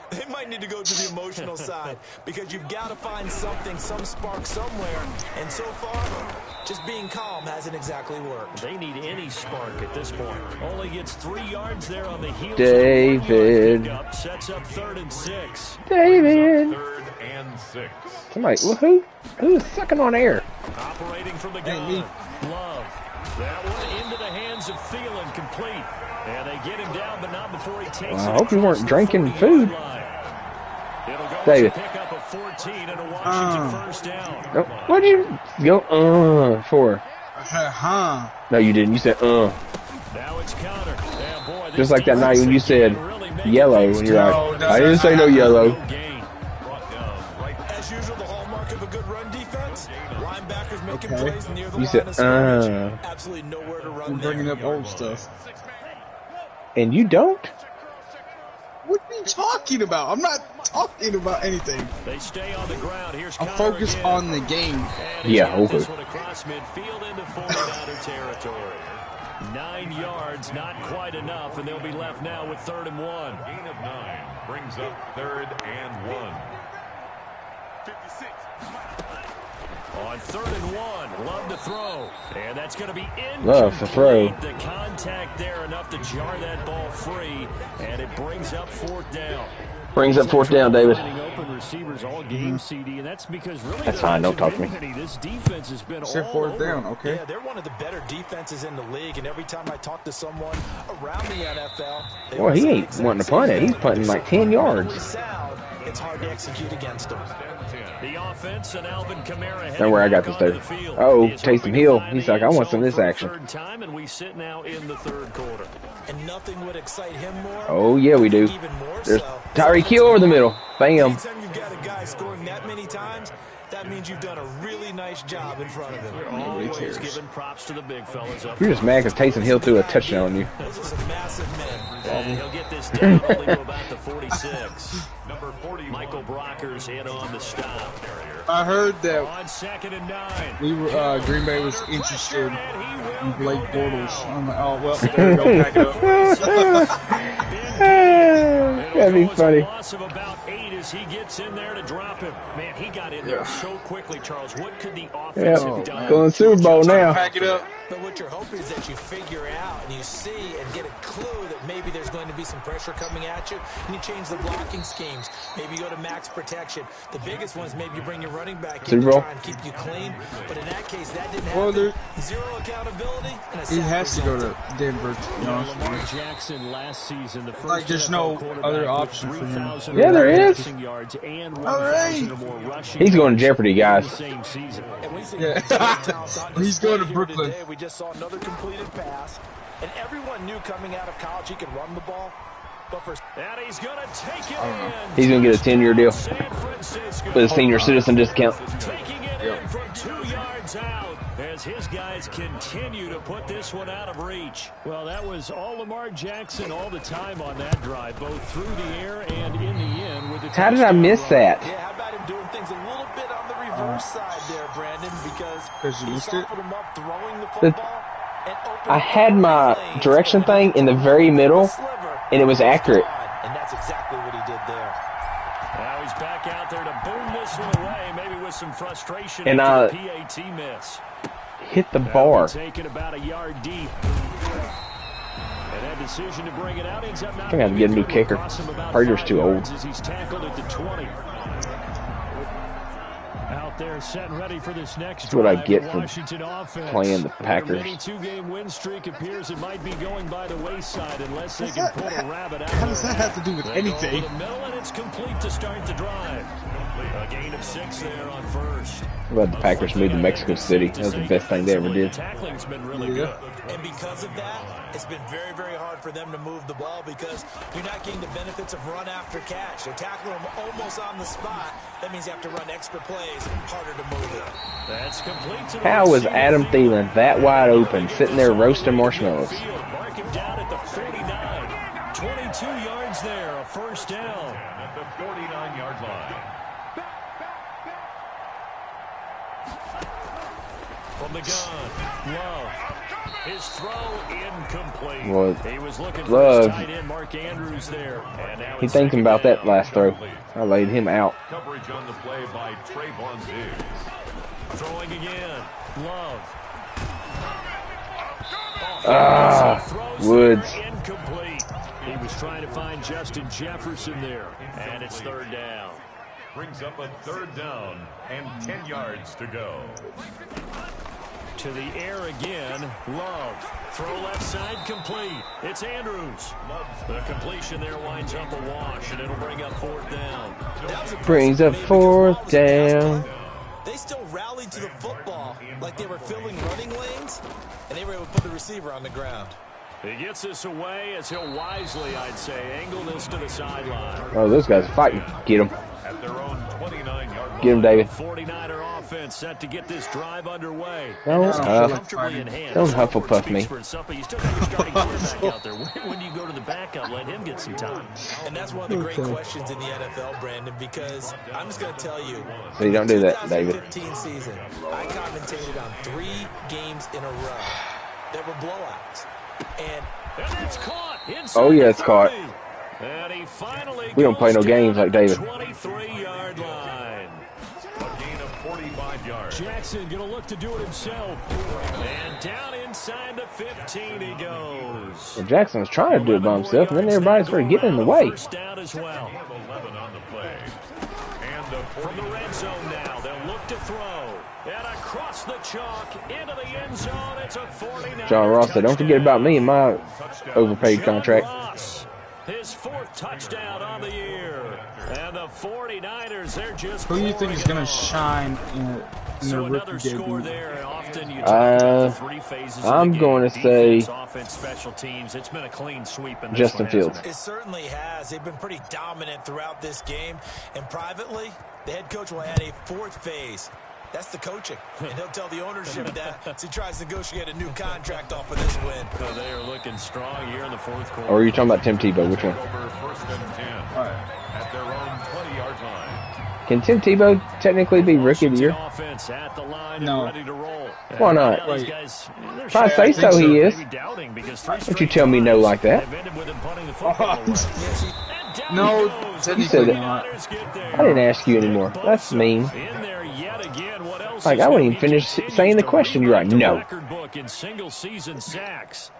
They might need to go to the emotional side because you've got to find something, some spark somewhere. And so far, just being calm hasn't exactly worked. They need any spark at this point. Only gets 3 yards there on the heels. David. Sets up 3rd and 6. David. 3rd and 6. Somebody, well, who's sucking on air? Operating from the gun. Love. That one into the hands of Thielen, complete. And they get him down, but not before he takes it. I hope you weren't drinking food. It'll go David. pick up a 14 and a Washington first down. No, what'd you go for? No, you didn't. You said Now it's counter. Yeah, boy, just like that night when you said yellow, and you're like, I didn't say no yellow. As usual, the hallmark of a good run defense. Linebackers making plays near the You line said of scrimmage. Absolutely nowhere to run. I'm bringing up old stuff. And you don't? What are you talking about? I'm not talking about anything. They stay on the ground. Here's I'm focused on the game. Yeah, okay. This one across midfield into 49er territory. 9 yards, not quite enough, and they'll be left now with 3rd and 1. Gain of 9 brings up 3rd and 1. 56. On 3rd and 1, Love to throw. And that's going to be incomplete. Love to throw. The contact there enough to jar that ball free, and it brings up 4th down. Brings up 4th down, David. Open receivers all game, CD, and that's because really That's fine. Don't talk to me. This defense has been Except all 4th over. down, okay. Yeah, they're one of the better defenses in the league, and every time I talk to someone around the NFL, Well, he ain't wanting to punt it. He's punting like 10 yards. It's hard to execute against them. The offense and Alvin Kamara. Don't worry, I got this, David. Oh, Taysom Hill. He's like, I want some of this action. Third time, and we sit now in the 3rd quarter. And nothing would excite him more. Oh, yeah, we do. Even more There's so. Tyreek Hill over the middle. Bam. Anytime you've got a guy scoring that many times, that means you've done a really nice job in front of him. Always giving props to the big fellas up. You're just mad because Taysom Hill threw a touchdown on you. Those are some massive men. And he'll get this down only to about the 46. Number 40, Michael Brocker's in on the stop. I heard that On 2nd and 9. we were Green Bay was interested in Blake Bortles. I'm like, oh well, there we go, pack it up. That'd be funny. Loss of about 8 as he gets in there to drop him. Man, he got in there so quickly, Charles. What could the offense have done? Going Super Bowl now. Pack it up. But what you're hoping is that you figure out and you see and get a clue that maybe there's going to be some pressure coming at you, and you change the blocking schemes. Maybe you go to max protection. The biggest one is maybe you bring your running back in to try and keep you clean. But in that case, that didn't happen. Zero accountability. And a He has to go to resulted. Denver, to be honest with Lamar you. Jackson last season, the first Like, there's no other option for him. 3,000 Yeah, there is. passing yards and Alright. 1,000 or more rushing He's going to yards Jeopardy, in guys. the same season. And we see Yeah. talents on He's display going to here Brooklyn. today. We just saw another completed pass. And everyone knew coming out of college he could run the ball. But for And he's going to take it in. He's going to get a 10-year deal San Francisco with a senior citizen discount. taking it in from 2 yards out as his guys continue to put this one out of reach. Well, that was all Lamar Jackson all the time on that drive, both through the air and in the end. With the How did I miss that? yeah, how about him doing things a little bit on the reverse side there, Brandon? Because you he missed it? softened him up throwing the The- football. And opened I up had the my lanes direction for him thing in the to very middle, sliver. and it was accurate. And that's exactly what he did there. Now he's back out there to boom this one away, maybe with some frustration And, after the PAT miss. Hit the bar. Taken about a yard deep. And that decision to bring it out ends up not I think I have to get a new being good. kicker. Cost him about Prater's 5 too old. yards as he's tackled at the 20. Out there set and ready for this next That's what I drive, get the for Washington offense. playing the Their Packers. mini 2-game win streak appears it might be going by the wayside unless they What's can that? pull a rabbit out. How does that have to do with They go over anything? the middle, and it's complete to start the drive. A gain of 6 there on first. How about the Packers moved to Mexico City? That was the best thing they ever did. Tackling's been really good. And because of that, it's been very, very hard for them to move the ball because you're not getting the benefits of run after catch. They're tackling them almost on the spot. That means you have to run extra plays, harder to move it. That's complete to the How was Adam Thielen that wide open, sitting there roasting marshmallows? Mark him down at the 49. 22 yards there, a first down. At the 49-yard line. From the gun, Love. His throw incomplete. Well, he was looking for Love, his tight end, Mark Andrews there. And now he it's thinking second about down. that last throw. I laid him out. Coverage on the play by Trayvon Diggs. Throwing again, Love. Woods. Incomplete. He was trying to find Justin Jefferson there. And it's third down. Brings up a third down and 10 yards to go. To the air again, Love. Throw left side complete. It's Andrews. The completion there winds up a wash, and it'll bring up fourth down. Brings up fourth down. They still rallied to the football like they were filling running lanes, and they were able to put the receiver on the ground. He gets this away as he'll wisely, I'd say, angle this to the sideline. Oh, those guys are fighting. Get him. At their own 29-yard line. Get him, David. 49er offense set to get this drive underway. Don't Hufflepuff me. You still got your starting quarterback out there. When do you go to the backup? Let him get some time. And that's one of the great questions in the NFL, Brandon, because I'm just going to tell you. So you don't do that, David. 2015 season, I commentated on 3 games in a row. There were blowouts. And it's caught. Oh, yeah, it's caught. And he finally We don't play no games like David. 23-yard line. A gain of 45 yards. Jackson going to look to do it himself. And down inside the 15 he goes. Well, Jackson was trying to do it by himself, and then everybody started getting in the way. First down as well. 11 on the play. And the From the red zone now, they'll look to throw. And across the chalk, into the end zone, it's a 49. John Ross said, don't forget about me and my overpaid contract. Ross, his 4th touchdown on the year. And the 49ers, they're just Who do you think is going to shine in so the another rookie score debut? there. Often you talk about the 3 phases of the I'm game. going to say Defense, offense, special teams. It's been a clean sweep in this Justin one, Fields. hasn't it certainly has. They've been pretty dominant throughout this game. And privately, the head coach will add a 4th phase. That's the coaching. And he'll tell the ownership that as he tries to negotiate a new contract off of this win. So they are looking strong here in the 4th quarter. Or are you talking about Tim Tebow? Which one? over first and 10 at their own 20-yard line. Can Tim Tebow technically be Rookie of the Year? Offense at the line No. and ready to roll. Why not? These guys, If I say so, he is. maybe doubting because Don't you tell me no like that. they've ended with him punting the football away. And down No, he goes. You said technically it. not. Niners get there. I didn't ask you anymore. That's mean. In there yet again. What else Like, is I wouldn't new? even finish He continues saying the to question. You're right. rewrite the No. record book in single season sacks.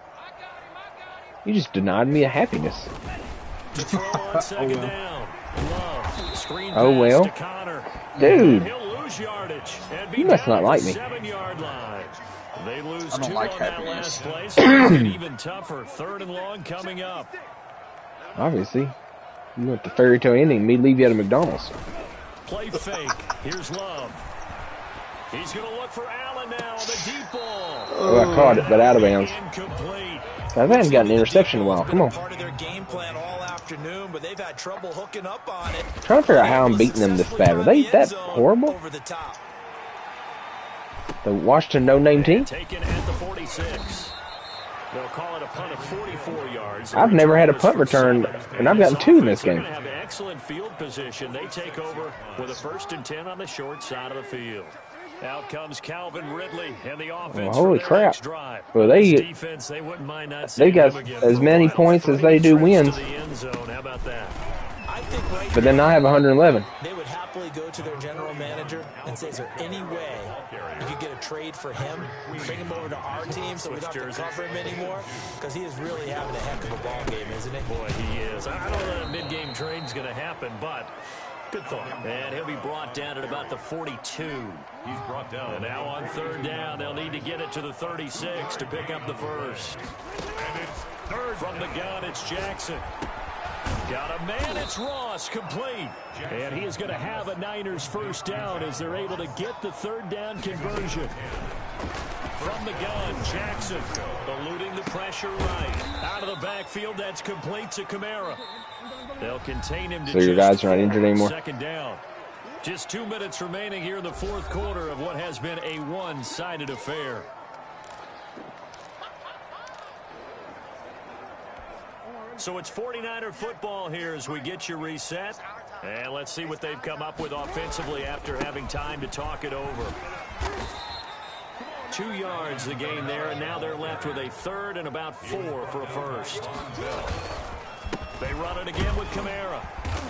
You just denied me a happiness. To throw on second down. Love. Screen Oh, pass well. to Connor. Dude. He'll lose yardage and be You must down not at like the me. 7-yard line. They lose I don't 2 like on that happiness. last play, so it's get even tougher. 3rd and long coming up. Obviously. You want the fairy tale ending, me leave you at a McDonald's. Play fake. Here's Love. He's going to look for Allen now on the deep ball. Oh, I caught it, but out of bounds. Incomplete. I haven't gotten an interception in a while. Come on. Part of their game plan all afternoon, but they've had trouble hooking up on it. Trying to figure out how I'm beating them this bad. Are they that horrible? Over the top. The Washington no-name team? Taken at the 46. They'll call it a punt of 44 yards. I've never had a punt return, and I've gotten 2 in this game. They're going to have excellent field position. They take over with a 1st and 10 on the short side of the field. Out comes Calvin Ridley and the offense. Well, holy for their crap. next drive. Well, Defense, they wouldn't mind not they seeing got him again. as many points as they do 3 wins. trips to the end zone. How about that? I think right But then I have 111. they would happily go to their general manager and say, is there any way you could get a trade for him, bring him over to our team so we don't have to cover him anymore? Because he is really having a heck of a ball game, isn't he? Boy, he is. I don't know that a mid-game trade's going to happen, but good thought. And he'll be brought down at about the 42. He's brought down. And now on 3rd down, they'll need to get it to the 36 to pick up the 1st. And it's 3rd From the gun, it's Jackson. Got a man, it's Ross, complete. And he is going to have a Niners first down as they're able to get the third down conversion. From the gun, Jackson eluding the pressure right. Out of the backfield, that's complete to Kamara. They'll contain him to so your guys are not injured anymore? Second down. Just 2 minutes remaining here in the fourth quarter of what has been a one-sided affair. So it's 49er football here as we get you reset. And let's see what they've come up with offensively after having time to talk it over. 2 yards the gain there, and now they're left with a third and about 4 for a first. They run it again with Kamara.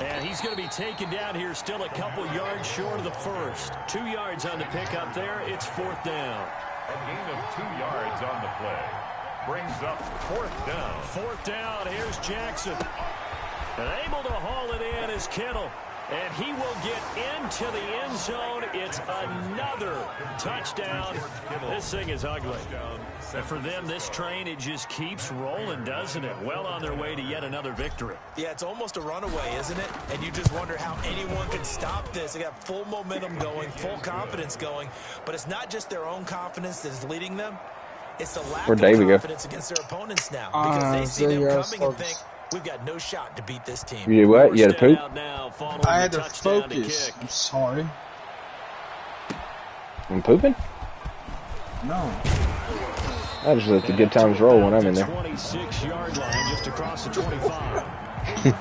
And he's going to be taken down here still a couple yards short of the first. 2 yards on the pickup there. It's fourth down. A gain of 2 yards on the play. Brings up fourth down. Fourth down. Here's Jackson. And able to haul it in is Kittle. And he will get into the end zone. It's another touchdown. This thing is ugly. And for them, this train, it just keeps rolling, doesn't it? Well on their way to yet another victory. Yeah, it's almost a runaway, isn't it? And you just wonder how anyone can stop this. They got full momentum going, full confidence going. But it's not just their own confidence that's leading them. It's the lack of confidence against their opponents now. Because they see them coming and think, we've got no shot to beat this team. You did what? You had to poop? I had to focus. I'm sorry. I'm pooping? No. I just let the good times roll when I'm in there. 26-yard line just across the 25.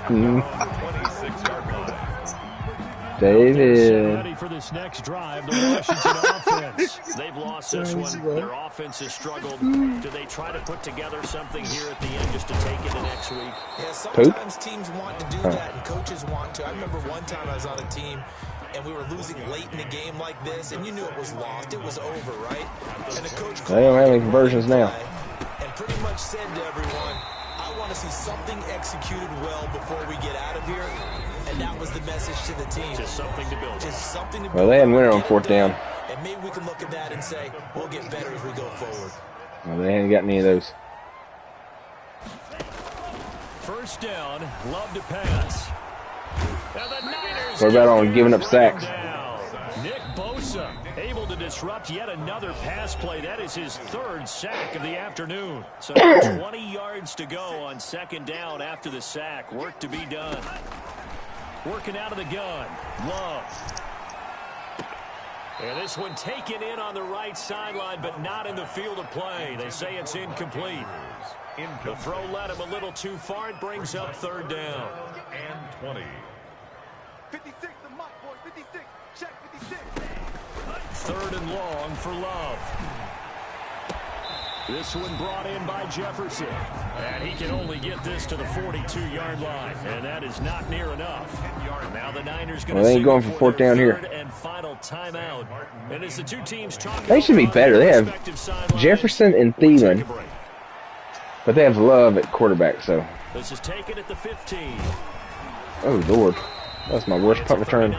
26-yard line. David. Ready for this next drive, the Washington offense. They've lost this one. Their offense has struggled. Do they try to put together something here at the end just to take into next week? Yeah, sometimes teams want to do that, and coaches want to. I remember one time I was on a team, and we were losing late in a game like this, and you knew it was lost. It was over, right? And the coach They don't have any conversions now. And pretty much said to everyone, I want to see something executed well before we get out of here. And that was the message to the team. Just something to build. Just something to build. Well, they hadn't winning on fourth down. And maybe we can look at that and say, we'll get better as we go forward. Well, they hadn't got any of those. First down, Love to pass. And the Niners What about on giving up sacks? Nick Bosa able to disrupt yet another pass play. That is his third sack of the afternoon. So 20 yards to go on second down after the sack. Work to be done. Working out of the gun. Love. And this one taken in on the right sideline, but not in the field of play. They say it's incomplete. The throw led him a little too far. It brings up third down. And 20. 56, the mark, boy. 56. Check 56. Third and long for Love. This one brought in by Jefferson. And he can only get this to the 42-yard line. And that is not near enough. Now the Niners going to they ain't going for fourth down here. And final timeout. And as the two teams talk, They should be better. They have Jefferson and Thielen. But they have Love at quarterback, so. This is taken at the 15. Oh, Lord. That's my worst punt return.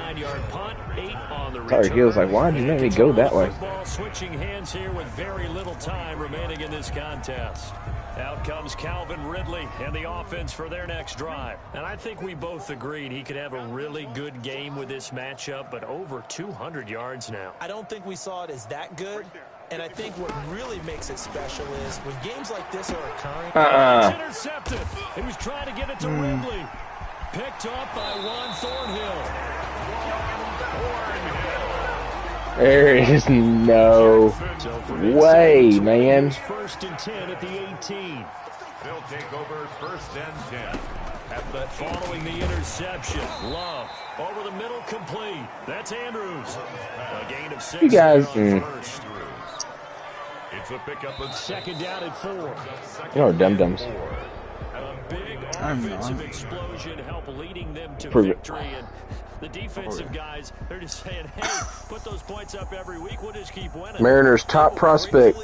Punt, 8 on the Sorry, he was like, why did you make me go that way? Football switching hands here with very little time remaining in this contest. Out comes Calvin Ridley and the offense for their next drive. And I think we both agreed he could have a really good game with this matchup, but over 200 yards now. I don't think we saw it as that good. And I think what really makes it special is when games like this are occurring. It's intercepted. He was trying to get it to Ridley. Picked up by Juan Thornhill. There is no way, man. First and 10 at the 18. They'll take over first and 10. But following the interception, Love over the middle, complete. That's Andrews. A gain of 6. You guys, first. It's a pickup of second down at 4. You are dum-dums. A big offensive explosion help leading them to Prove it. victory. And the defensive guys, they're just saying, hey, put those points up every week. We'll just keep winning. Mariners' top prospect.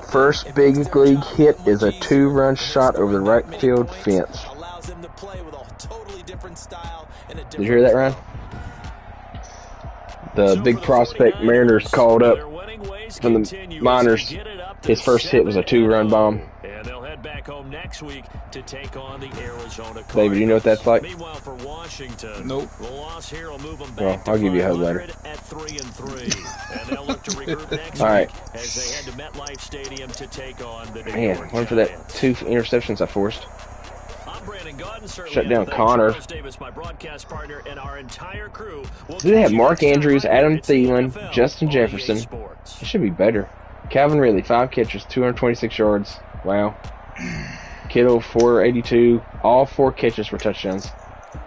First big league hit is a 2-run shot over the right field fence. Did you hear that, Ryan? The big prospect Mariners called up from the minors. His first hit was a 2-run bomb. And they'll head back home next week to take on the Arizona Cardinals. David, you know what that's like? Meanwhile, for Washington, Nope. the loss here will move them Well, back I'll to give you a hug 500 later. at 3-3. And they'll look to regroup next All right. week as they head to MetLife Stadium to take on the New Man, York one for that Giants. 2 interceptions I forced. Shut down Connor. Davis, my broadcast partner, and our entire crew. Do they have Mark Andrews, Adam Thielen, Justin Jefferson? It should be better. Calvin Ridley, 5 catches, 226 yards. Wow. Kittle, 482. All 4 catches were touchdowns.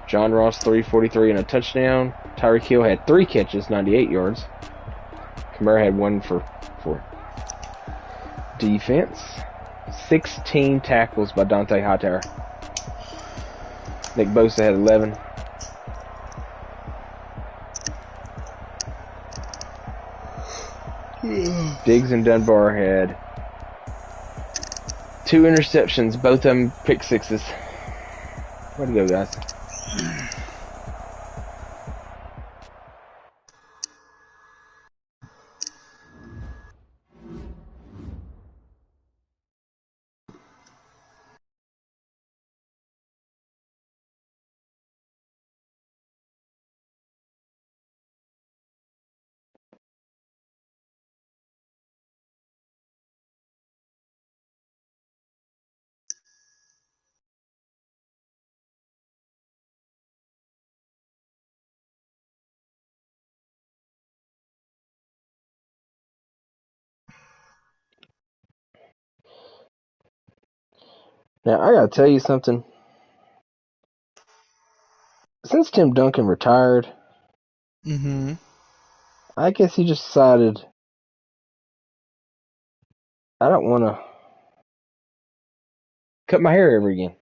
John Ross, 343 and a touchdown. Tyreek Hill had 3 catches, 98 yards. Kamara had 1 for 4. Defense, 16 tackles by Dante Hightower. Nick Bosa had 11. Diggs and Dunbar had 2 interceptions, both of them pick sixes. Way to go, guys. Now, I gotta tell you something. Since Tim Duncan retired, I guess he just decided, I don't want to cut my hair ever again.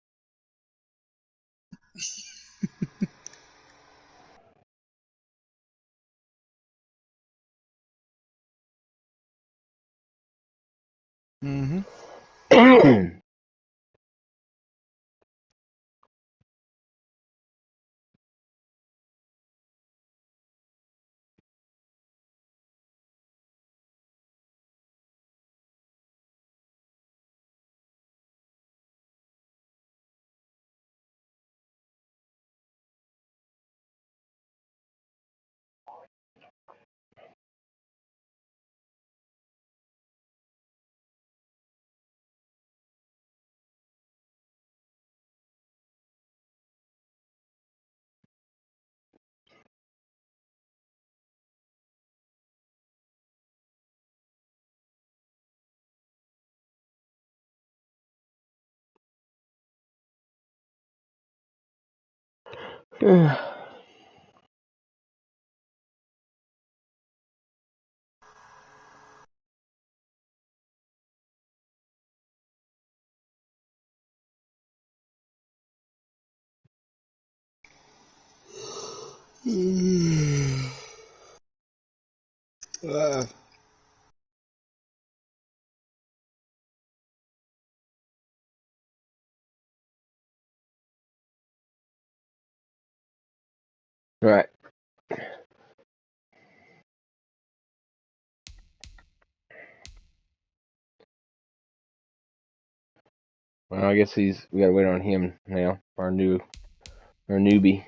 Right. Well, I guess we gotta wait on him now, our newbie.